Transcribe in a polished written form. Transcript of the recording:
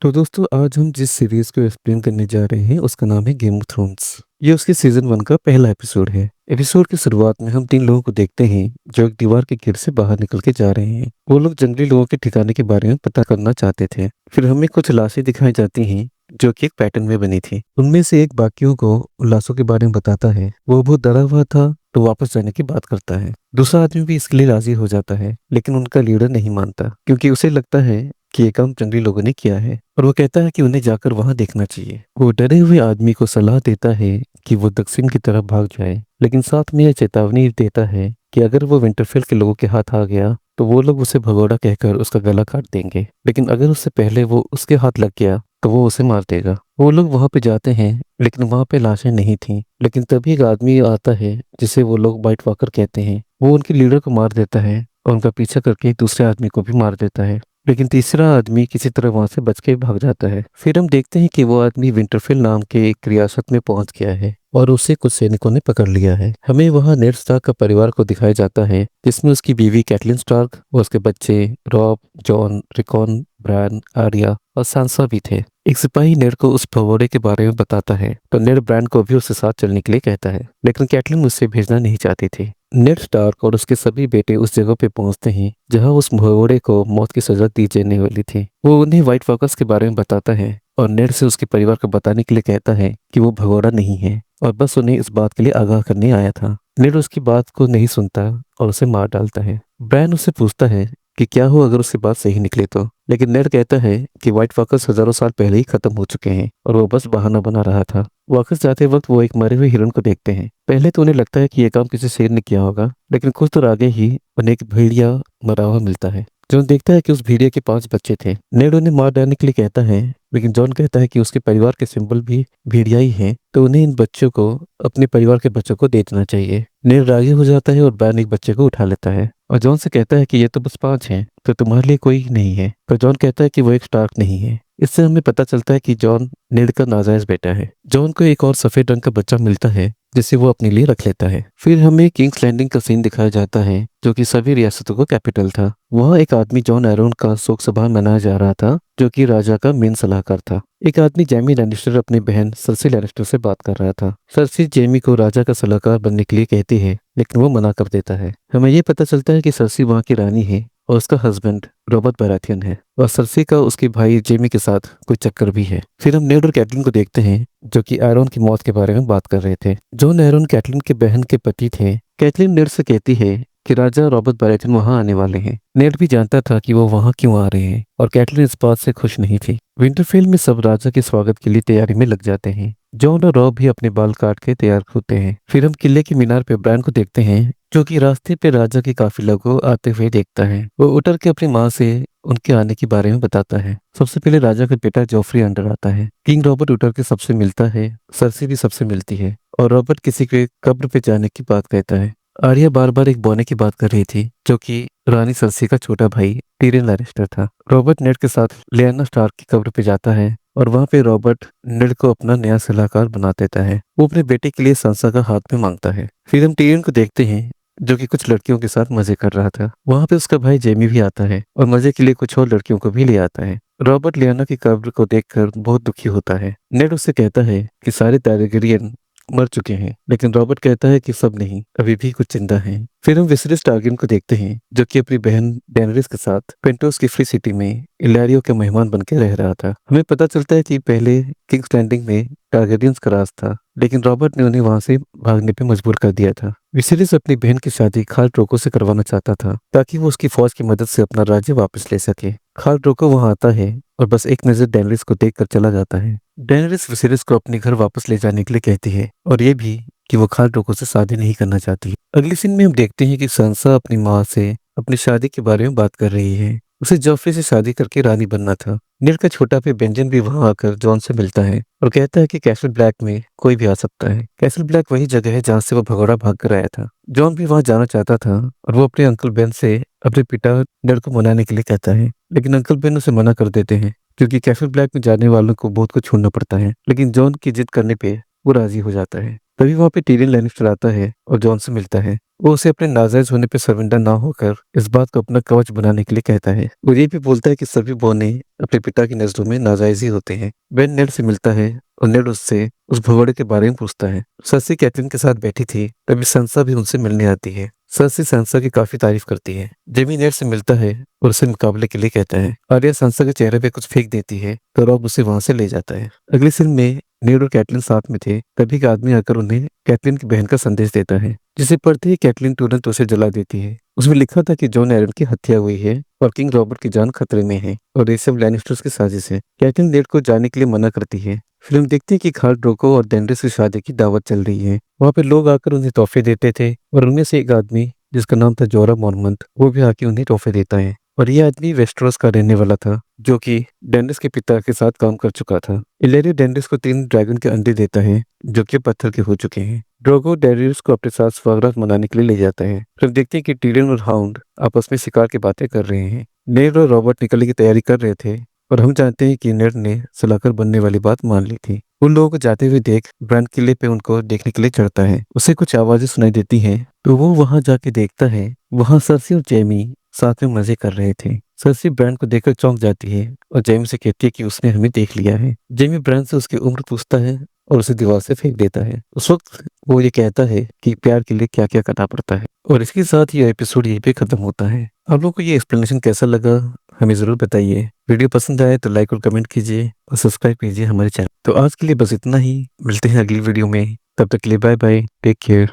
तो दोस्तों आज हम जिस सीरीज को एक्सप्लेन करने जा रहे हैं उसका नाम है गेम ऑफ थ्रोन्स। ये उसके सीजन 1 का पहला एपिसोड है। एपिसोड की शुरुआत में हम 3 लोगों को देखते हैं जो एक दीवार के घेर से बाहर निकल के जा रहे हैं। वो लोग जंगली लोगों के ठिकाने के बारे में पता करना चाहते थे। फिर हमें कुछ लाशें दिखाई जाती हैं जो कि एक पैटर्न में बनी थी। उनमें से एक बाकियों को उन लाशों के बारे में बताता है। वो बहुत डरा हुआ था तो वापस जाने की बात करता है। दूसरा आदमी भी इसके लिए राजी हो जाता है लेकिन उनका लीडर नहीं मानता क्योंकि उसे लगता है कि ये काम जंगली लोगों ने किया है और वो कहता है कि उन्हें जाकर वहां देखना चाहिए। वो डरे हुए आदमी को सलाह देता है कि वो दक्षिण की तरफ भाग जाए, लेकिन साथ में यह चेतावनी देता है कि अगर वो विंटरफेल के लोगों के हाथ आ गया तो वो लोग उसे भगोड़ा कहकर उसका गला काट देंगे, लेकिन अगर उससे पहले वो उसके हाथ लग गया तो वो उसे मार देगा। वो लोग वहां पे जाते हैं लेकिन वहां पे लाशें नहीं थी। लेकिन तभी एक आदमी आता है जिसे वो लोग वाइट वॉकर कहते हैं। वो उनके लीडर को मार देता है और उनका पीछा करके एक दूसरे आदमी को भी मार देता है, लेकिन तीसरा आदमी किसी तरह वहां से बच के भाग जाता है। फिर हम देखते हैं कि वो आदमी विंटरफेल नाम के एक रियासत में पहुंच गया है और उसे कुछ सैनिकों ने पकड़ लिया है। हमें वहां नेड स्टार्क का परिवार को दिखाया जाता है जिसमें उसकी बीवी कैटलिन स्टार्क और उसके बच्चे Robb, Jon, Rickon, Brian, Arya और सांसा भी थे। एक सिपाही नेड को उस भगोड़े के बारे में बताता है तो नेड ब्रायन को भी उसके साथ चलने के लिए कहता है, लेकिन कैटलिन उसे भेजना नहीं चाहती थी। नेड स्टार्क और उसके सभी बेटे उस जगह पे पहुंचते हैं जहां उस भगोड़े को मौत की सजा दी जाने वाली थी। वो उन्हें व्हाइट वॉकर्स के बारे में बताता है और नेड से उसके परिवार को बताने के लिए कहता है कि वो भगोड़ा नहीं है और बस उन्हें इस बात के लिए आगाह करने आया था। नेड उसकी बात को नहीं सुनता और उसे मार डालता है। ब्रायन उससे पूछता है कि क्या हो अगर उसकी बात सही निकले तो, लेकिन नेड कहता है कि व्हाइट वॉकर्स हजारों साल पहले ही खत्म हो चुके हैं और वो बस बहाना बना रहा था। वापस जाते वक्त वो एक मरे हुए हिरन को देखते हैं। पहले तो उन्हें लगता है कि यह काम किसी शेर ने किया होगा, लेकिन कुछ दूर आगे ही उन्हें एक भेड़िया मरा हुआ मिलता है। जॉन देखता है कि उस भेड़िया के 5 बच्चे थे। नेड उन्हें मार डालने के लिए कहता है, लेकिन जॉन कहता है कि उसके परिवार के सिंबल भी भेड़िया ही हैं, तो उन्हें इन बच्चों को अपने परिवार के बच्चों को दे देना चाहिए। नेड राजी हो जाता है और बैन एक बच्चे को उठा लेता है और जॉन से कहता है कि ये तो बस 5 हैं, तो तुम्हारे लिए कोई नहीं है। पर जॉन कहता है कि वो एक स्टार्क नहीं है। इससे हमें पता चलता है कि जॉन नेड का नाजायज बेटा है। जॉन को एक और सफेद रंग का बच्चा मिलता है जिसे वो अपने लिए रख लेता है। फिर हमें किंग्स लैंडिंग का सीन दिखाया जाता है जो कि सभी रियासतों का कैपिटल था। वहाँ एक आदमी जॉन एरोन का शोक सभा मनाया जा रहा था जो कि राजा का मेन सलाहकार था। एक आदमी जेमी लैनिस्टर अपनी बहन सर्सी लैनिस्टर से बात कर रहा था। सर्सी जेमी को राजा का सलाहकार बनने के लिए कहती है लेकिन वो मना कर देता है। हमें ये पता चलता है कि सर्सी वहाँ की रानी है और उसका हस्बैंड रॉबर्ट बराथियन है और सर्सी का उसके भाई जेमी के साथ कोई चक्कर भी है। फिर हम नेड और कैटलिन को देखते हैं जो कि एरोन की मौत के बारे में बात कर रहे थे। जॉन एरोन कैटलिन के बहन के पति थे। कैटलिन नेड से कहती है कि राजा रॉबर्ट बराथियन वहां आने वाले हैं। नेड भी जानता था कि वो वहां क्यों आ रहे हैं और कैटलिन इस बात से खुश नहीं थी। विंटरफेल में सब राजा के स्वागत के लिए तैयारी में लग जाते हैं। जॉन और रॉब भी अपने बाल काट के तैयार होते हैं। फिर हम किले की मीनार पे ब्रायन को देखते हैं जो कि रास्ते पे राजा के काफिले को आते हुए देखता है। वो उतर के अपनी माँ से उनके आने के बारे में बताता है। सबसे पहले राजा का बेटा जॉफ्री अंडर आता है। किंग रॉबर्ट उतर के सबसे मिलता है। सर्सी भी सबसे मिलती है और रॉबर्ट किसी के कब्र पे जाने की बात कहता है। आर्या बार बार एक बौने की बात कर रही थी जो कि रानी सर्सी का छोटा भाई टिरियन लैनिस्टर था। रॉबर्ट नेड के साथ लियाना स्टार्क की कब्र पे जाता है और वहां पे रॉबर्ट नेड को अपना नया सलाहकार बना देता है। वो अपने बेटे के लिए सांसा का हाथ में मांगता है। फिर हम टिरियन को देखते हैं जो कि कुछ लड़कियों के साथ मजे कर रहा था। वहां पे उसका भाई जेमी भी आता है और मजे के लिए कुछ और लड़कियों को भी ले आता है। रॉबर्ट लियाना की कब्र को देखकर बहुत दुखी होता है। नेड उससे कहता है कि सारे टारगेरियन मर चुके हैं, लेकिन रॉबर्ट कहता है कि सब नहीं, अभी भी कुछ जिंदा हैं। फिर हम विसरिस टारगेरियन को देखते हैं जो कि अपनी बहन डेनरिस के साथ पेंटोस की फ्री सिटी में इलारियो के मेहमान बन के रह रहा था। हमें पता चलता है कि पहले किंग्स लैंडिंग में टारगेरियंस का राज था, लेकिन रॉबर्ट ने उन्हें वहां से भागने पे मजबूर कर दिया था। विसेरिस अपनी बहन की शादी खाल ड्रोगो से करवाना चाहता था ताकि वो उसकी फौज की मदद से अपना राज्य वापस ले सके। खाल ड्रोगो वहां आता है और बस एक नजर डेनरिस को देखकर चला जाता है। डेनरिस विसेरिस को अपने घर वापस ले जाने के लिए कहती है और ये भी कि वो खाल ड्रोगो से शादी नहीं करना चाहती। अगली सीन में हम देखते हैं कि सांसा अपनी माँ से अपनी शादी के बारे में बात कर रही है। उसे जॉफ्री से शादी करके रानी बनना था। नेड का छोटा भाई बेंजन भी वहां आकर जॉन से मिलता है और कहता है कि कैसल ब्लैक में कोई भी आ सकता है। कैसल ब्लैक वही जगह है जहां से वो भगोड़ा भाग कर आया था। जॉन भी वहां जाना चाहता था और वो अपने अंकल बेन से अपने पिता नेड को मनाने के लिए कहता है, लेकिन अंकल बेन उसे मना कर देते हैं क्योंकि कैसल ब्लैक में जाने वालों को बहुत कुछ छोड़ना पड़ता है। लेकिन जॉन की जिद करने पे वो राजी हो जाता है। तभी वहां पे टिरियन लैनिस्टर आता है और जॉन से मिलता है। वो उसे अपने नाजायज होने पर शर्मिंदा ना होकर इस बात को अपना कवच बनाने के लिए कहता है। वो ये भी बोलता है कि सभी बौने अपने पिता की नजरों में नाजायज ही होते हैं। बेन नेड से मिलता है और नेड उससे उस भगोड़े के बारे में पूछता है। सर्सी कैथरीन के साथ बैठी थी, तभी संसा भी उनसे मिलने आती है। सर्सी संसा की काफी तारीफ करती है। जेमी नेड से मिलता है और उसे मुकाबले के लिए कहता है। आर्या संसा के चेहरे पे कुछ फेंक देती है तो रॉब उसे वहां से ले जाता है। अगली सीन में नेड और कैटलिन साथ में थे, तभी एक आदमी आकर उन्हें कैटलिन की बहन का संदेश देता है, जिसे पढ़ते ही कैटलिन तुरंत उसे जला देती है। उसमें लिखा था कि जॉन एरन की हत्या हुई है और किंग रॉबर्ट की जान खतरे में है और ये सब लैनिस्टर्स की साजिश है। कैटलिन नेड को जाने के लिए मना करती है। फिल्म देखती है कि खाल ड्रोगो और डेंड्रिस की शादी की दावत चल रही है। वहां पे लोग आकर उन्हें तोहफे देते थे और उनमें से एक आदमी, जिसका नाम था जोरा मॉर्मंट, वो भी आके उन्हें तोहफे देता है। और ये आदमी वेस्टरोस का रहने वाला था, जो कि डेंड्रिस के पिता के साथ काम कर चुका था। इलेरियो डेंड्रिस को 3 ड्रैगन के अंडे देता है, जो कि पत्थर के हो चुके हैं। ड्रोगो डेरियस को अपने साथ स्वागत मनाने के लिए ले जाता है। फिर देखते हैं कि टीरियन और हाउंड आपस में शिकार की बातें कर रहे हैं। नेड और रॉबर्ट निकलने की तैयारी कर रहे थे और हम जानते हैं कि नेड ने सलाहकार बनने वाली बात मान ली थी। उन लोगों को जाते हुए देख ब्रांड किले पे उनको देखने के लिए चढ़ता है। उसे कुछ आवाजें सुनाई देती हैं, तो वो वहां जाके देखता है। वहां सर्सी और जेमी साथ में मजे कर रहे थे। सर्सी ब्रांड को देखकर चौंक जाती है और जेमी से कहती है कि उसने हमें देख लिया है। जेमी ब्रांड से उसकी उम्र पूछता है और उसे दीवार से फेंक देता है। उस वक्त वो ये कहता है कि प्यार के लिए क्या क्या करना पड़ता है। और इसके साथ ये एपिसोड यहीं पे खत्म होता है। आप लोगों को ये एक्सप्लेनेशन कैसा लगा हमें जरूर बताइए। वीडियो पसंद आए तो लाइक और कमेंट कीजिए और सब्सक्राइब कीजिए हमारे चैनल। तो आज के लिए बस इतना ही, मिलते हैं अगली वीडियो में। तब तक के लिए बाय बाय, टेक केयर।